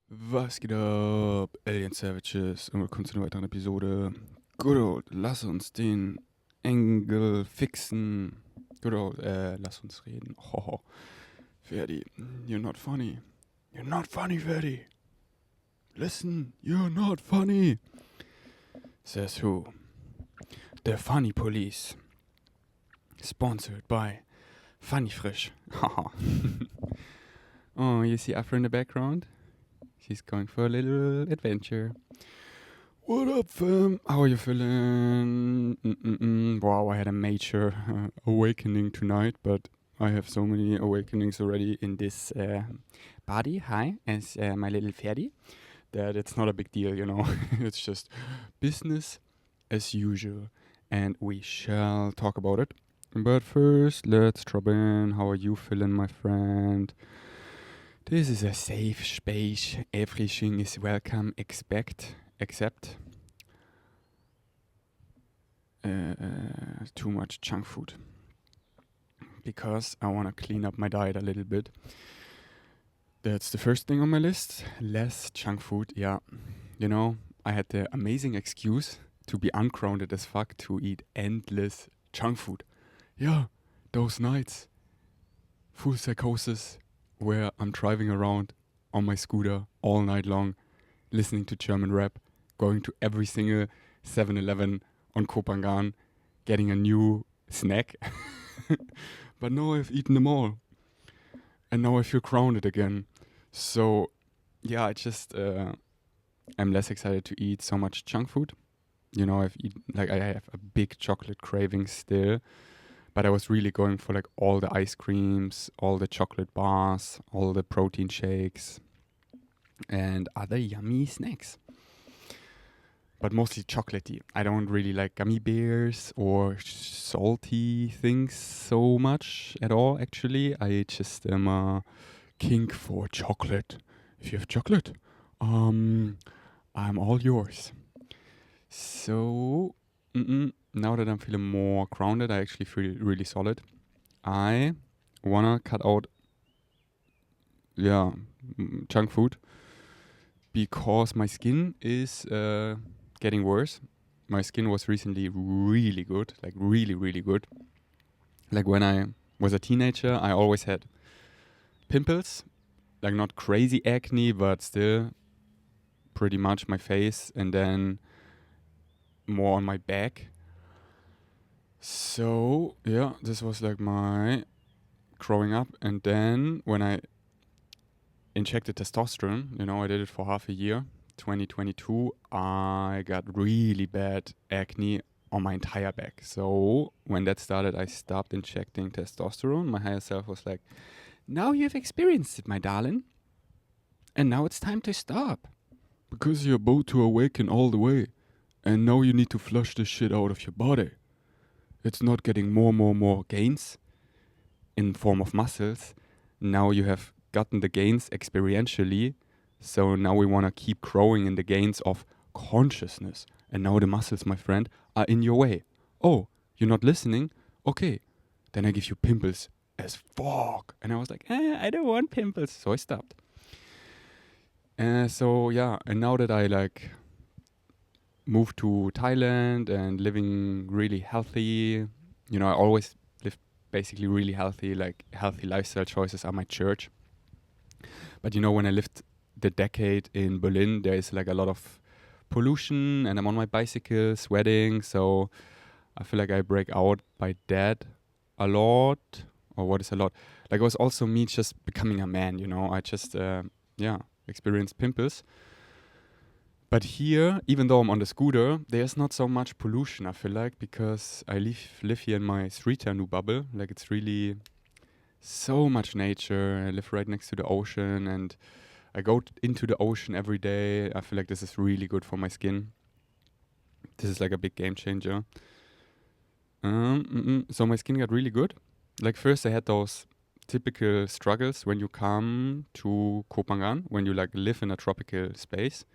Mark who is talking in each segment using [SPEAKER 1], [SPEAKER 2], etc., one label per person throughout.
[SPEAKER 1] Was geht ab, Alien Savages? Und willkommen zu einer weiteren Episode. Good old, lass uns den Engel fixen. Good old, lass uns reden. Hoho. Ferdi, you're not funny. You're not funny, Ferdi. Listen, you're not funny. Says who? The Funny Police. Sponsored by Funny Frisch. Haha. Oh, you see Afro in the background? She's going for a little adventure. What up, fam? How are you feeling? Wow, I had a major awakening tonight, but I have so many awakenings already in this body, as my little Ferdi, that it's not a big deal, you know. It's just business as usual, and we shall talk about it. But first, let's drop in. How are you feeling, my friend? This is a safe space. Everything is welcome, except too much junk food. Because I want to clean up my diet a little bit. That's the first thing on my list. Less junk food. Yeah. You know, I had the amazing excuse to be ungrounded as fuck to eat endless junk food. Yeah, those nights. Full psychosis where I'm driving around on my scooter all night long, listening to German rap, going to every single 7-Eleven on Kopangan, getting a new snack. But now I've eaten them all. And now I feel grounded again. So, yeah, I'm less excited to eat so much junk food. You know, I have a big chocolate craving still. But I was really going for like all the ice creams, all the chocolate bars, all the protein shakes, and other yummy snacks. But mostly chocolatey. I don't really like gummy bears or salty things so much at all, actually. I just am a kink for chocolate. If you have chocolate, I'm all yours. So, now that I'm feeling more grounded, I actually feel really solid. I wanna cut out, junk food because my skin is getting worse. My skin was recently really good, like really, really good. Like when I was a teenager, I always had pimples, like not crazy acne, but still pretty much my face, and then more on my back. So, yeah, this was like my growing up. And then when I injected testosterone, you know, I did it for half a year, 2022, I got really bad acne on my entire back. So when that started, I stopped injecting testosterone. My higher self was like, now you've experienced it, my darling. And now it's time to stop. Because you're about to awaken all the way. And now you need to flush this shit out of your body. It's not getting more gains in form of muscles. Now you have gotten the gains experientially. So now we want to keep growing in the gains of consciousness. And now the muscles, my friend, are in your way. Oh, you're not listening? Okay. Then I give you pimples as fuck. And I was like, I don't want pimples. So I stopped. And now that I like moved to Thailand and living really healthy, you know, I always lived basically really healthy, like healthy lifestyle choices are my church. But you know, when I lived the decade in Berlin, there is like a lot of pollution and I'm on my bicycle sweating. So I feel like I break out by that a lot. Or what is a lot? Like it was also me just becoming a man, you know. I just, experienced pimples. But here, even though I'm on the scooter, there's not so much pollution, I feel like, because I live here in my Sritanu bubble. Like, it's really so much nature. I live right next to the ocean, and I go into the ocean every day. I feel like this is really good for my skin. This is like a big game changer. So my skin got really good. Like, first I had those typical struggles when you come to Koh Phangan, when you, like, live in a tropical space,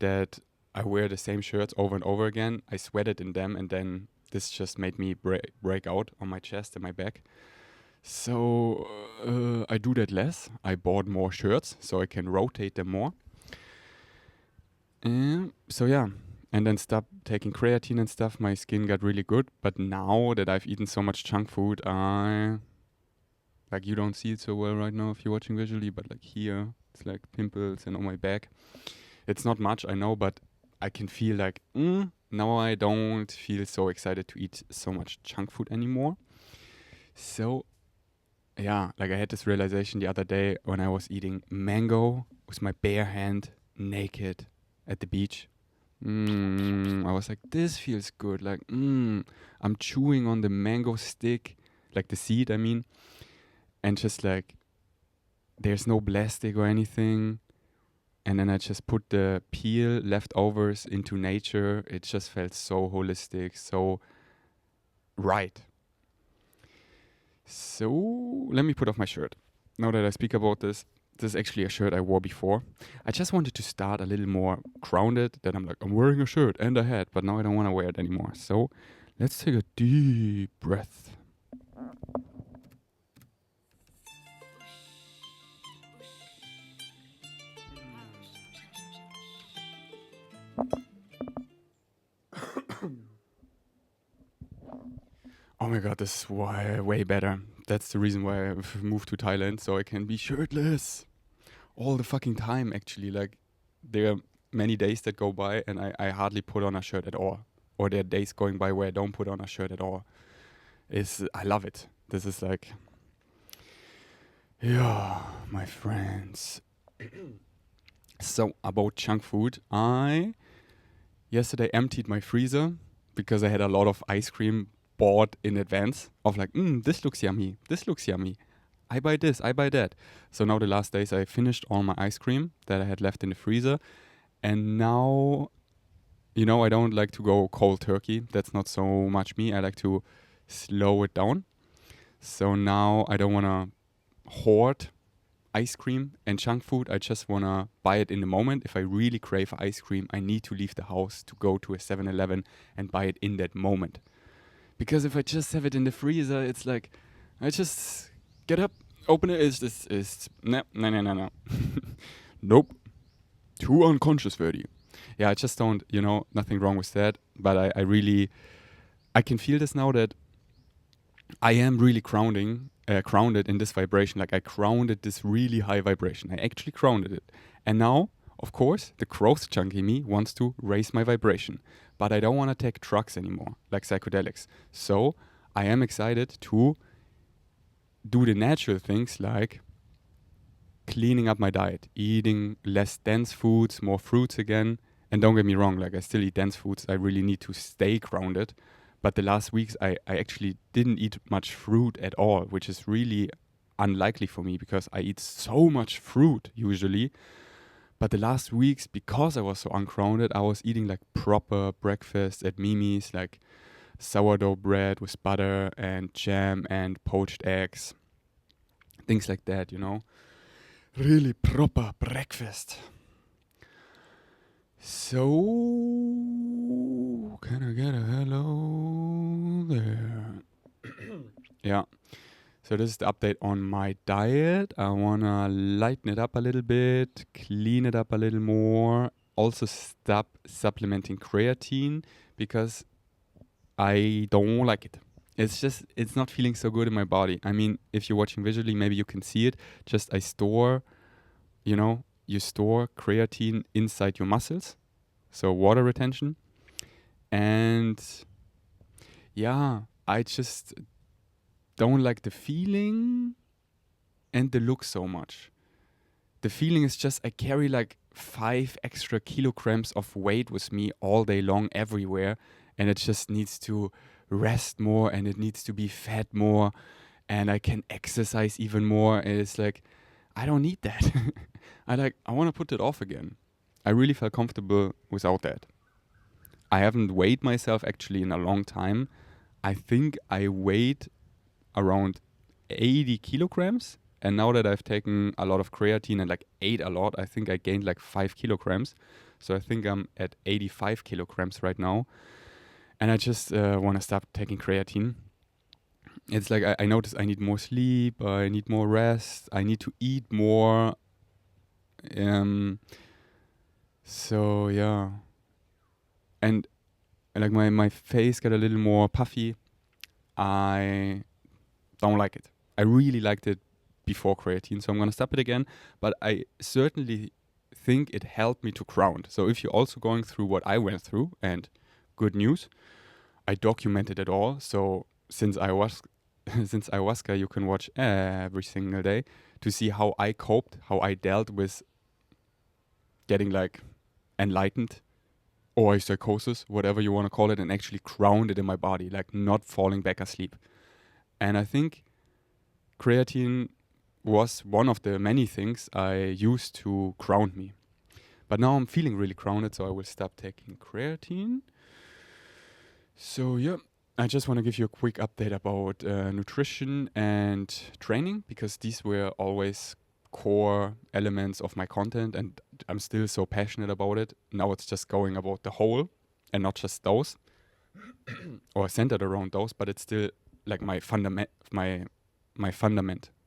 [SPEAKER 1] that I wear the same shirts over and over again. I sweated in them, and then this just made me break out on my chest and my back. So I do that less. I bought more shirts so I can rotate them more. So yeah, and then stopped taking creatine and stuff. My skin got really good. But now that I've eaten so much junk food, I like you don't see it so well right now if you're watching visually, but like here, it's like pimples and on my back. It's not much, I know, but I can feel like now I don't feel so excited to eat so much junk food anymore. So yeah, like I had this realization the other day when I was eating mango with my bare hand, naked, at the beach. I was like, this feels good. Like, I'm chewing on the mango stick, like the seed, I mean, and just like, there's no plastic or anything. And then I just put the peel leftovers into nature. It just felt so holistic, so right. So let me put off my shirt. Now that I speak about this, this is actually a shirt I wore before. I just wanted to start a little more grounded. That I'm like, I'm wearing a shirt and a hat, but now I don't want to wear it anymore. So let's take a deep breath. Oh my god, this is way better. That's the reason why I've moved to Thailand, so I can be shirtless all the fucking time, actually. Like, there are many days that go by and I hardly put on a shirt at all. Or there are days going by where I don't put on a shirt at all. I love it. This is like, yeah, my friends. So, about junk food, I yesterday emptied my freezer because I had a lot of ice cream bought in advance of like, this looks yummy. This looks yummy. I buy this, I buy that. So now the last days I finished all my ice cream that I had left in the freezer. And now, I don't like to go cold turkey. That's not so much me. I like to slow it down. So now I don't want to hoard ice cream and junk food. I just want to buy it in the moment. If I really crave ice cream, I need to leave the house to go to a 7-Eleven and buy it in that moment. Because if I just have it in the freezer, it's like I just get up, open it. No, no, no, no, no. Nope. Too unconscious for you. Yeah, I just don't, nothing wrong with that. But I can feel this now that I am really grounded in this vibration. Like I grounded this really high vibration. I actually grounded it. And now, of course, the growth chunk in me wants to raise my vibration. But I don't want to take drugs anymore, like psychedelics. So I am excited to do the natural things like cleaning up my diet, eating less dense foods, more fruits again. And don't get me wrong, like I still eat dense foods. I really need to stay grounded. But the last weeks, I actually didn't eat much fruit at all, which is really unlikely for me because I eat so much fruit usually. But the last weeks, because I was so ungrounded, I was eating like proper breakfast at Mimi's, like sourdough bread with butter and jam and poached eggs, things like that, Really proper breakfast. So, can I get a hello there? Yeah. So this is the update on my diet. I want to lighten it up a little bit, clean it up a little more. Also stop supplementing creatine because I don't like it. It's not feeling so good in my body. I mean, if you're watching visually, maybe you can see it. Just I store, you store creatine inside your muscles. So water retention. And yeah, I just don't like the feeling and the look so much. The feeling is just I carry like 5 extra kilograms of weight with me all day long everywhere, and it just needs to rest more and it needs to be fed more, and I can exercise even more. And it's like I don't need that. I want to put it off again. I really felt comfortable without that. I haven't weighed myself actually in a long time. I think I weighed around 80 kilograms. And now that I've taken a lot of creatine and like ate a lot, I think I gained like 5 kilograms. So I think I'm at 85 kilograms right now. And I just want to stop taking creatine. It's like I notice I need more sleep, I need more rest, I need to eat more. Um, So yeah, and like my face got a little more puffy. I don't like it. I really liked it before creatine, so I'm gonna stop it again. But I certainly think it helped me to ground. So if you're also going through what I went through, and good news, I documented it all. So since since ayahuasca, you can watch every single day to see how I coped, how I dealt with getting like enlightened or a psychosis, whatever you want to call it, and actually grounded in my body, like not falling back asleep. And I think creatine was one of the many things I used to ground me. But now I'm feeling really grounded, so I will stop taking creatine. So, yeah, I just want to give you a quick update about nutrition and training, because these were always core elements of my content, and I'm still so passionate about it. Now it's just going about the whole and not just those or centered around those, but it's still like my fundament,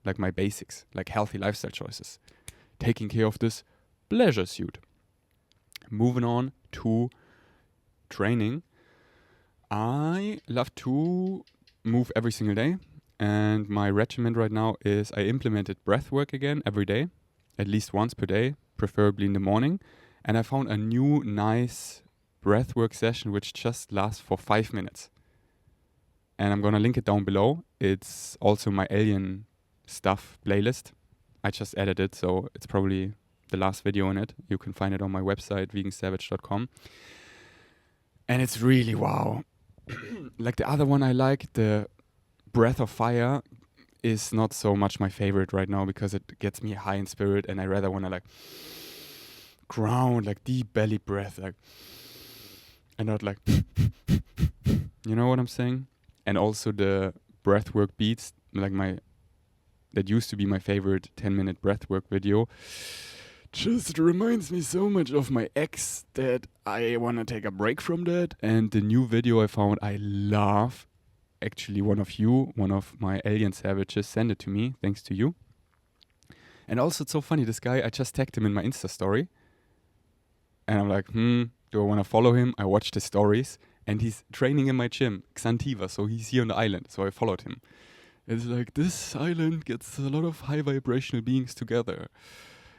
[SPEAKER 1] like my basics, like healthy lifestyle choices. Taking care of this pleasure suit. Moving on to training. I love to move every single day, and my regimen right now is I implemented breathwork again every day, at least once per day, preferably in the morning. And I found a new nice breathwork session which just lasts for 5 minutes. And I'm gonna link it down below. It's also my alien stuff playlist. I just added it, so it's probably the last video in it. You can find it on my website, vegansavage.com. And it's really wow. Like the other one I like, the Breath of Fire, is not so much my favorite right now because it gets me high in spirit, and I rather want to like ground, like deep belly breath, like, and not like, you know what I'm saying? And also the breathwork beats, like that used to be my favorite 10-minute breathwork video, just reminds me so much of my ex that I want to take a break from that. And the new video I found I love, actually one of my alien savages sent it to me, thanks to you. And also it's so funny, this guy, I just tagged him in my Insta story. And I'm like, do I want to follow him? I watched his stories, and he's training in my gym, Xantiva, so he's here on the island, so I followed him. It's like, this island gets a lot of high vibrational beings together.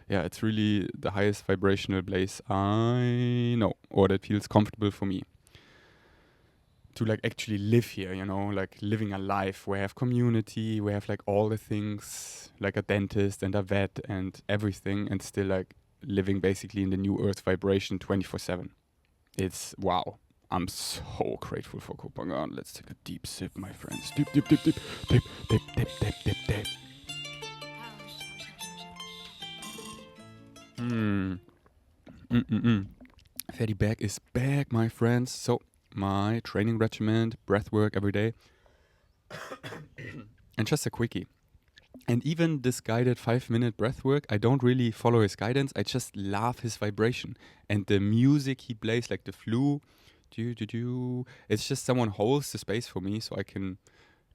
[SPEAKER 1] Yeah, it's really the highest vibrational place I know, or that feels comfortable for me. To like actually live here, you know, like living a life where I have community, where I have like all the things, like a dentist and a vet and everything, and still like living basically in the new earth vibration 24/7. It's wow. I'm so grateful for Kopangan. Let's take a deep sip, my friends. Dip, dip, dip, dip, dip, dip, dip, dip, dip, dip. Fatty Bag is back, my friends. So my training regimen, breathwork every day, and just a quickie. And even this guided 5-minute breathwork, I don't really follow his guidance. I just love his vibration and the music he plays, like the flute. It's just someone holds the space for me, so I can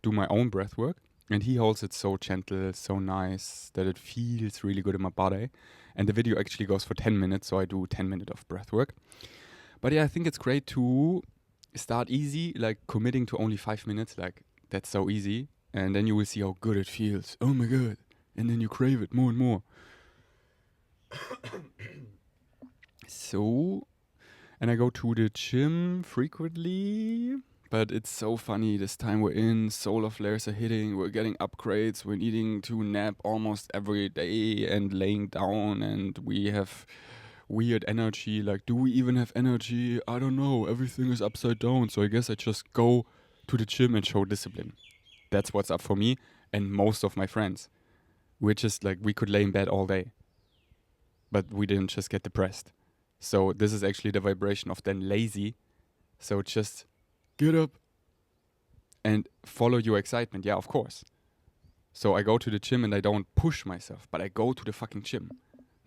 [SPEAKER 1] do my own breathwork. And he holds it so gentle, so nice that it feels really good in my body. And the video actually goes for 10 minutes, so I do 10 minutes of breathwork. But yeah, I think it's great to start easy, like committing to only 5 minutes. Like, that's so easy. And then you will see how good it feels. Oh my God. And then you crave it more and more. So, and I go to the gym frequently. But it's so funny, this time we're in, solar flares are hitting, we're getting upgrades, we're needing to nap almost every day and laying down, and we have weird energy. Like, do we even have energy? I don't know, everything is upside down, so I guess I just go to the gym and show discipline. That's what's up for me and most of my friends. We're just like, we could lay in bed all day, but we didn't just get depressed. So this is actually the vibration of then lazy. So just get up and follow your excitement. Yeah, of course. So I go to the gym and I don't push myself, but I go to the fucking gym.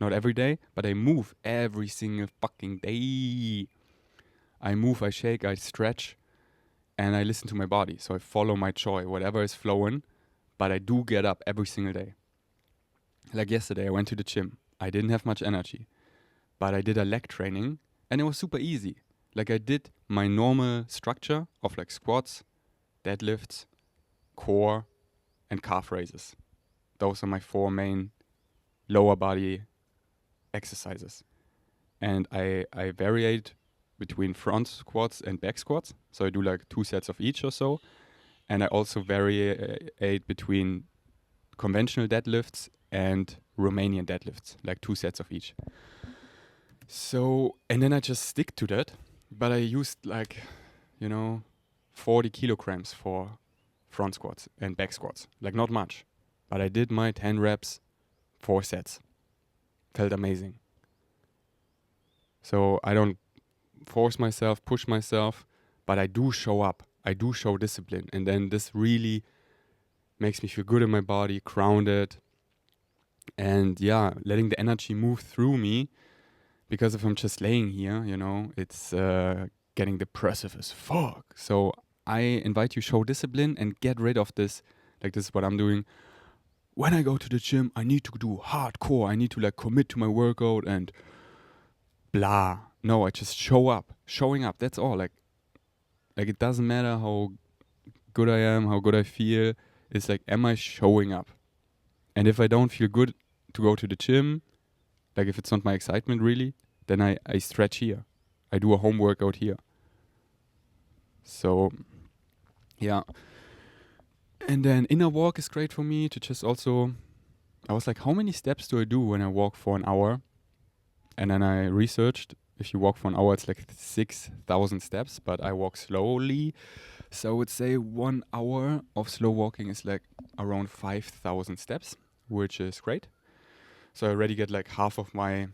[SPEAKER 1] Not every day, but I move every single fucking day. I move, I shake, I stretch, and I listen to my body. So I follow my joy, whatever is flowing, but I do get up every single day. Like yesterday, I went to the gym. I didn't have much energy, but I did a leg training and it was super easy. Like I did my normal structure of like squats, deadlifts, core, and calf raises. Those are my 4 main lower body exercises. And I variate between front squats and back squats. So I do like 2 sets of each or so. And I also variate between conventional deadlifts and Romanian deadlifts, like 2 sets of each. So, and then I just stick to that. But I used like, 40 kilograms for front squats and back squats. Like not much. But I did my 10 reps, 4 sets. Felt amazing. So I don't force myself, push myself, but I do show up. I do show discipline. And then this really makes me feel good in my body, grounded. And yeah, letting the energy move through me. Because if I'm just laying here, it's getting depressive as fuck. So I invite you show discipline and get rid of this. Like this is what I'm doing. When I go to the gym, I need to do hardcore. I need to like commit to my workout and blah. No, I just show up. Showing up, that's all. Like it doesn't matter how good I am, how good I feel. It's like, am I showing up? And if I don't feel good to go to the gym, like if it's not my excitement really, then I stretch here. I do a home workout here. So, yeah. And then inner walk is great for me to just also, I was like, how many steps do I do when I walk for an hour? And then I researched, if you walk for an hour, it's like 6,000 steps, but I walk slowly. So I would say 1 hour of slow walking is like around 5,000 steps, which is great. So I already get like half of my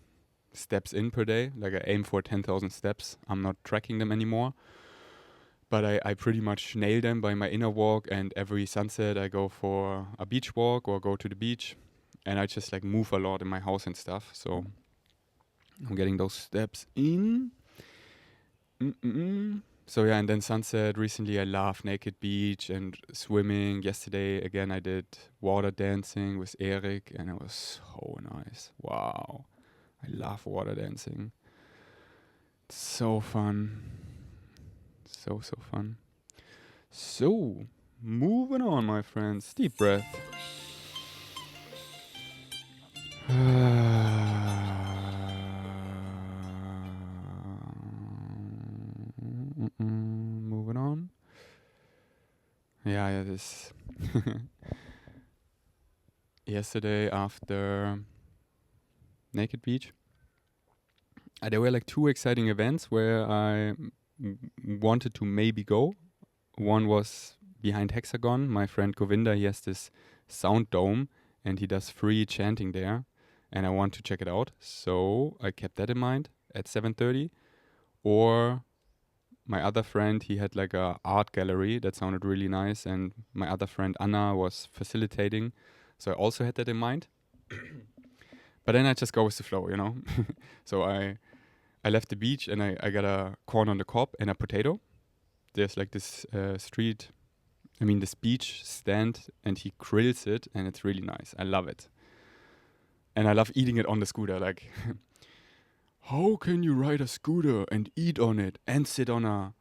[SPEAKER 1] steps in per day. Like I aim for 10,000 steps. I'm not tracking them anymore. But I pretty much nail them by my inner walk, and every sunset I go for a beach walk or go to the beach. And I just like move a lot in my house and stuff. So I'm getting those steps in. So yeah, and then sunset. Recently I love naked beach and swimming. Yesterday again I did water dancing with Eric and it was so nice. Wow. I love water dancing. It's so fun. So fun. So, moving on, my friends. Deep breath. Moving on. Yeah, this. Yesterday after Naked Beach, there were like 2 exciting events where I wanted to maybe go. One was behind Hexagon. My friend Govinda, he has this sound dome and he does free chanting there. And I want to check it out. So I kept that in mind at 7:30. Or my other friend, he had like a art gallery that sounded really nice. And my other friend Anna was facilitating. So I also had that in mind. But then I just go with the flow, So I left the beach and I got a corn on the cob and a potato. There's like this this beach stand and he grills it and it's really nice. I love it. And I love eating it on the scooter. Like, how can you ride a scooter and eat on it and sit on a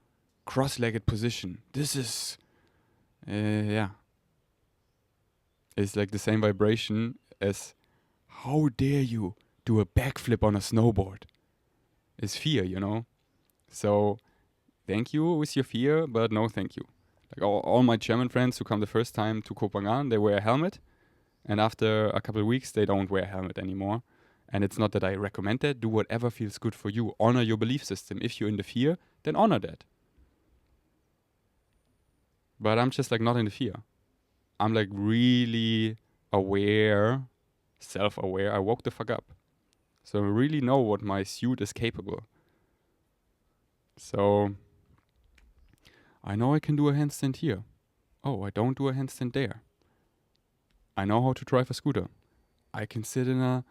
[SPEAKER 1] cross-legged position? This is, yeah. It's like the same vibration as, how dare you do a backflip on a snowboard? It's fear, So, thank you with your fear, but no thank you. Like all my German friends who come the first time to Kopangan, they wear a helmet. And after a couple of weeks, they don't wear a helmet anymore. And it's not that I recommend that. Do whatever feels good for you. Honor your belief system. If you're in the fear, then honor that. But I'm just like not in the fear. I'm like really aware, self-aware. I woke the fuck up. So I really know what my suit is capable. So I know I can do a handstand here. Oh, I don't do a handstand there. I know how to drive a scooter. I can sit in a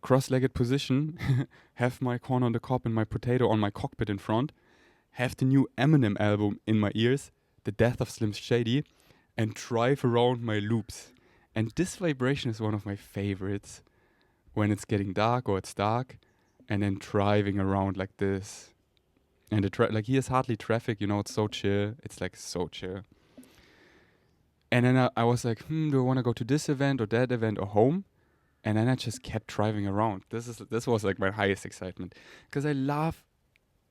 [SPEAKER 1] cross-legged position, have my corn on the cob and my potato on my cockpit in front, have the new Eminem album in my ears, The Death of Slim Shady, and drive around my loops. And this vibration is one of my favorites when it's getting dark or it's dark and then driving around like this. And like here's hardly traffic, you know, it's so chill. It's like so chill. And then I was like, do I want to go to this event or that event or home? And then I just kept driving around. This was like my highest excitement, because I love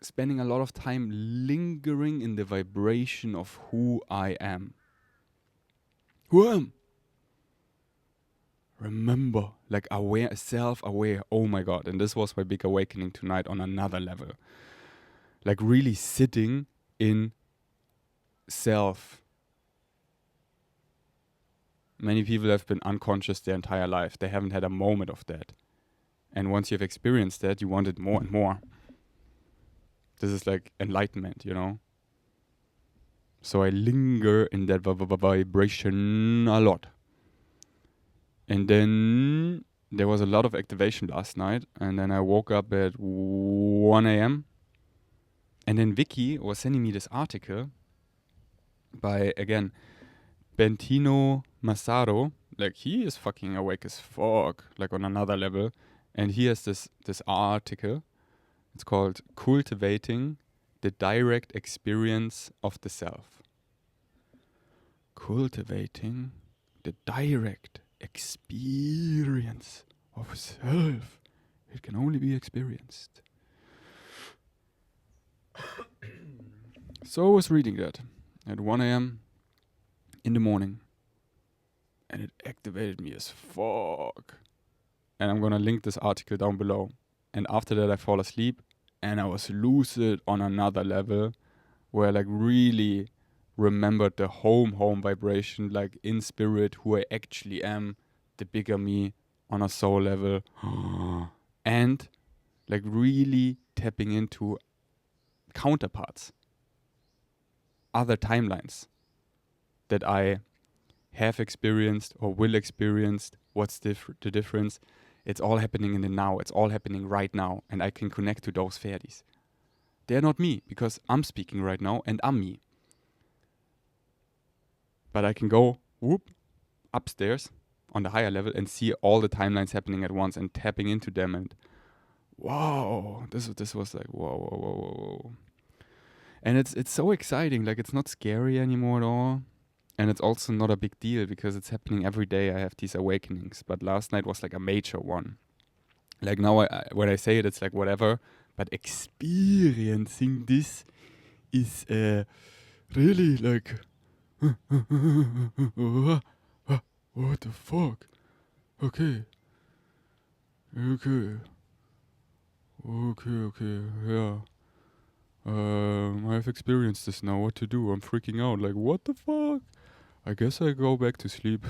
[SPEAKER 1] spending a lot of time lingering in the vibration of who I am. Who I am. Remember, like aware, self-aware. Oh my God. And this was my big awakening tonight on another level. Like really sitting in self. Many people have been unconscious their entire life. They haven't had a moment of that. And once you've experienced that, you want it more and more. This is like enlightenment, you know? So I linger in that vibration a lot. And then there was a lot of activation last night. And then I woke up at 1 a.m. And then Vicky was sending me this article by, again, Bentino Massaro. Like, he is fucking awake as fuck, like on another level. And he has this article. It's called Cultivating the Direct Experience of the Self. Cultivating the direct experience of self. It can only be experienced. So I was reading that at 1 a.m. in the morning. And it activated me as fuck. And I'm gonna link this article down below. And after that I fall asleep and I was lucid on another level, where I like really remembered the home vibration, like in spirit, who I actually am, the bigger me on a soul level. And like really tapping into counterparts, other timelines that I have experienced or will experience. What's the difference? It's all happening in the now. It's all happening right now. And I can connect to those fairies. They're not me, because I'm speaking right now and I'm me. But I can go upstairs on the higher level and see all the timelines happening at once and tapping into them. And wow, this was like whoa. And it's so exciting. Like, it's not scary anymore at all. And it's also not a big deal, because it's happening every day. I have these awakenings. But last night was like a major one. Like now, when I say it, it's like whatever. But experiencing this is really like, what the fuck? Okay, yeah. I've experienced this now. What to do? I'm freaking out. Like, what the fuck? I guess I go back to sleep.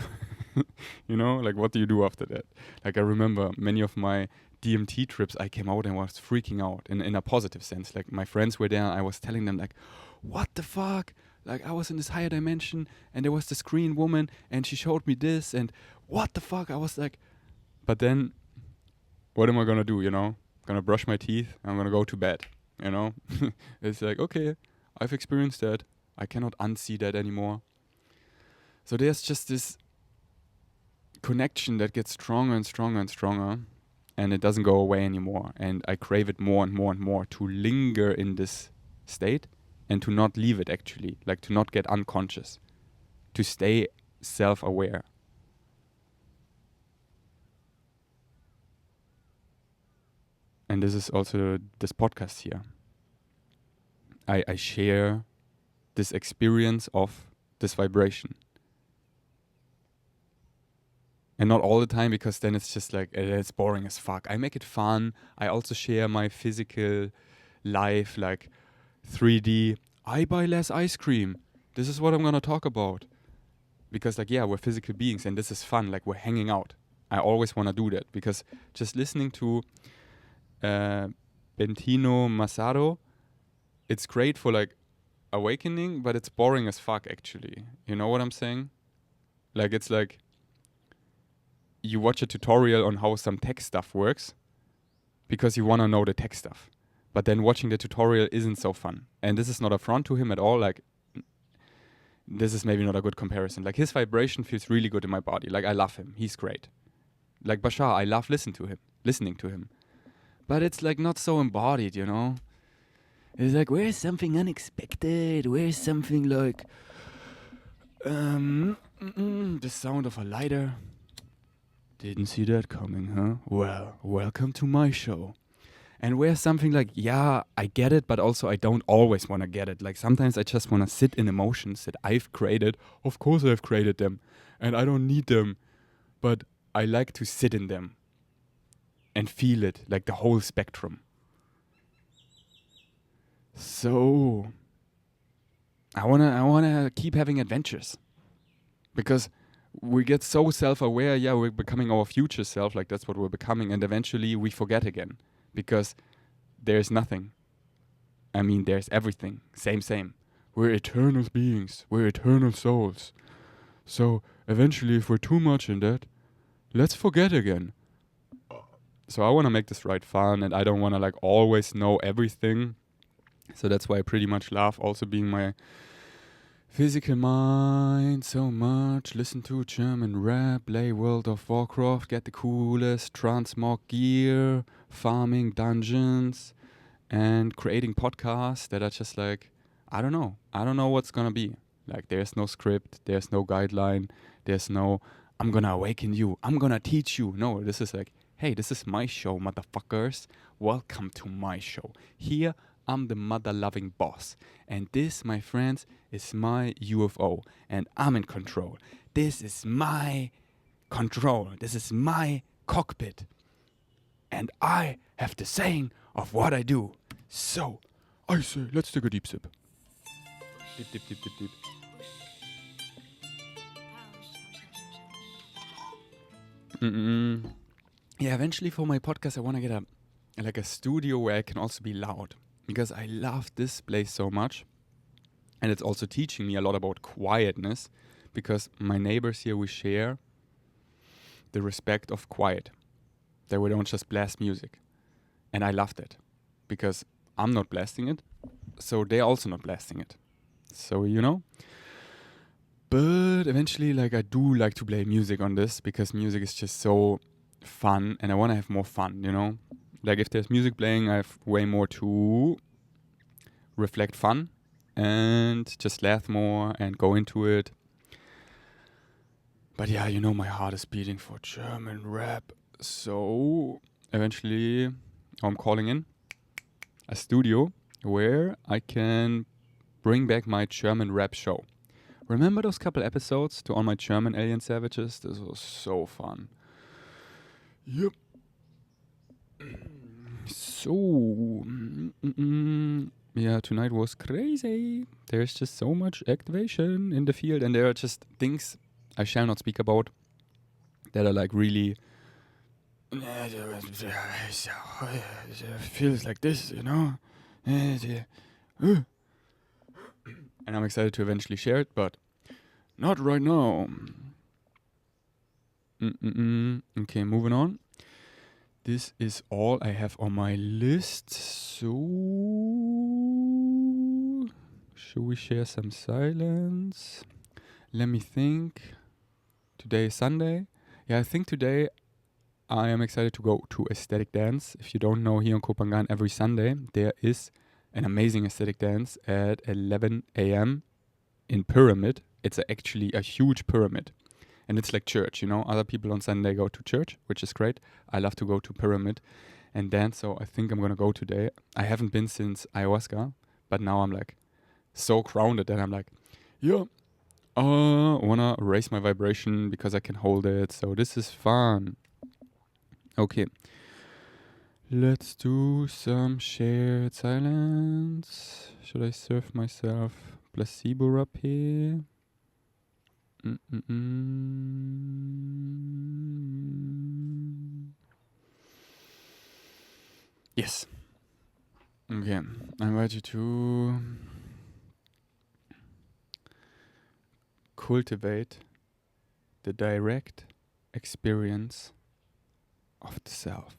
[SPEAKER 1] You know, like, what do you do after that? Like, I remember many of my DMT trips, I came out and was freaking out in a positive sense. Like, my friends were there, I was telling them, like, what the fuck? Like, I was in this higher dimension, and there was this Korean woman, and she showed me this, and what the fuck? I was like, but then, what am I gonna do, you know? Gonna brush my teeth, I'm gonna go to bed, you know? It's like, okay, I've experienced that. I cannot unsee that anymore. So there's just this connection that gets stronger and stronger and stronger, and it doesn't go away anymore. And I crave it more and more and more, to linger in this state and to not leave it, actually, like to not get unconscious, to stay self-aware. And this is also this podcast here. I share this experience of this vibration. And not all the time, because then it's just like, it's boring as fuck. I make it fun. I also share my physical life, like 3D. I buy less ice cream. This is what I'm going to talk about. Because, like, yeah, we're physical beings and this is fun. Like, we're hanging out. I always want to do that, because just listening to Bentino Massaro, it's great for, like, awakening, but it's boring as fuck, actually. You know what I'm saying? Like, it's like, you watch a tutorial on how some tech stuff works because you want to know the tech stuff. But then watching the tutorial isn't so fun. And this is not a front to him at all. Like, this is maybe not a good comparison. Like, his vibration feels really good in my body. Like, I love him. He's great. Like Bashar, I love listening to him. but it's like not so embodied, you know? It's like, where's something unexpected? Where's something like, the sound of a lighter? Didn't see that coming, huh? Well, welcome to my show. And where's something like, yeah, I get it, but also I don't always want to get it. Like sometimes I just want to sit in emotions that I've created. Of course I've created them. And I don't need them. But I like to sit in them and feel it, like the whole spectrum. So I wanna keep having adventures. Because we get so self-aware, yeah, we're becoming our future self, like that's what we're becoming, and eventually we forget again. Because there's nothing. I mean, there's everything. Same. We're eternal beings. We're eternal souls. So eventually, if we're too much in that, let's forget again. So I want to make this ride fun, and I don't want to like always know everything. So that's why I pretty much love also being my physical mind so much. Listen to German rap, play World of Warcraft, get the coolest transmog gear, farming dungeons, and creating podcasts that are just like, I don't know. I don't know what's gonna be. Like, there's no script, there's no guideline, there's no, I'm gonna awaken you, I'm gonna teach you. No, this is like, hey, this is my show, motherfuckers. Welcome to my show. Here, I'm the mother loving boss. And this, my friends, is my UFO. And I'm in control. This is my control. This is my cockpit. And I have the saying of what I do. So, I say, let's take a deep sip. Deep, deep, deep, deep, deep. Yeah, eventually for my podcast, I want to get a studio where I can also be loud. Because I love this place so much. And it's also teaching me a lot about quietness. Because my neighbors here, we share the respect of quiet. That we don't just blast music. And I love that. Because I'm not blasting it. So they're also not blasting it. So, you know. But eventually, like, I do like to play music on this because music is just so fun and I want to have more fun, you know? Like, if there's music playing, I have way more to reflect fun and just laugh more and go into it. But yeah, you know, my heart is beating for German rap. So eventually, I'm calling in a studio where I can bring back my German rap show. Remember those couple episodes to all my German alien savages? This was so fun. Yep. So, yeah, tonight was crazy. There's just so much activation in the field, and there are just things I shall not speak about that are like really. Feels like this, you know? And I'm excited to eventually share it, but not right now. Okay, moving on. This is all I have on my list. So, should we share some silence? Let me think. Today is Sunday. Yeah, I think today I am excited to go to Aesthetic Dance. If you don't know, here in Kopangan, every Sunday there is an amazing aesthetic dance at 11 a.m. in Pyramid. It's actually a huge pyramid. And it's like church, you know. Other people on Sunday go to church, which is great. I love to go to Pyramid and dance, so I think I'm going to go today. I haven't been since ayahuasca, but now I'm like so grounded that I'm like, yeah, I want to raise my vibration because I can hold it. So this is fun. Okay. Let's do some shared silence. Should I serve myself placebo rub here? Yes. Okay. I invite you to cultivate the direct experience of the self.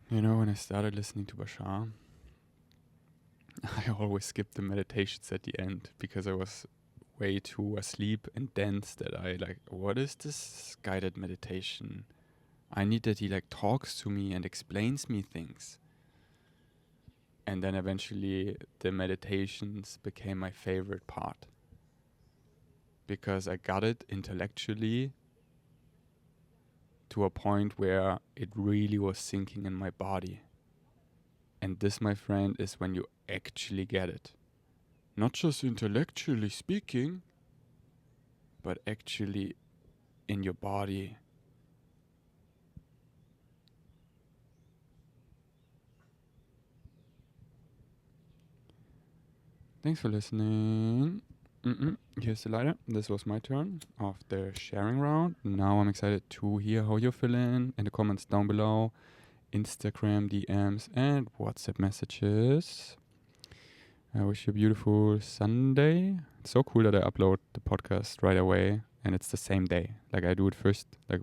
[SPEAKER 1] You know, when I started listening to Bashar, I always skipped the meditations at the end because I was way too asleep and dense that I like, what is this guided meditation? I need that he like talks to me and explains me things. And then eventually the meditations became my favorite part because I got it intellectually to a point where it really was sinking in my body. And this, my friend, is when you actually get it. Not just intellectually speaking, but actually in your body. Thanks for listening. Here's the lighter. This was my turn of the sharing round. Now I'm excited to hear how you're feeling in the comments down below, Instagram DMs, and WhatsApp messages. I wish you a beautiful Sunday. It's so cool that I upload the podcast right away and it's the same day. Like I do it first, like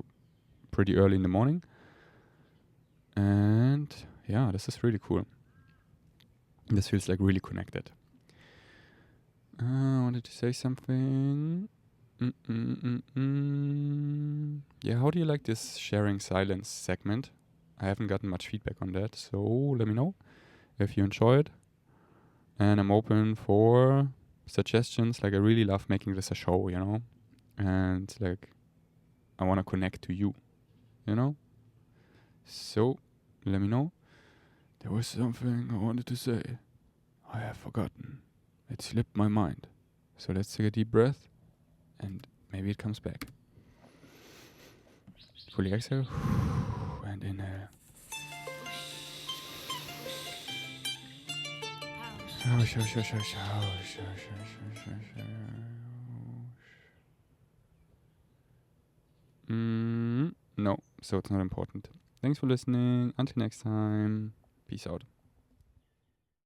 [SPEAKER 1] pretty early in the morning. And yeah, this is really cool. This feels like really connected. I wanted to say something. Yeah, how do you like this sharing silence segment? I haven't gotten much feedback on that, so let me know if you enjoy it. And I'm open for suggestions. Like I really love making this a show, you know? And like I want to connect to you, you know? So let me know. There was something I wanted to say. I have forgotten. It slipped my mind. So let's take a deep breath and maybe it comes back. Fully exhale and inhale. No, so it's not important. Thanks for listening. Until next time. Peace out.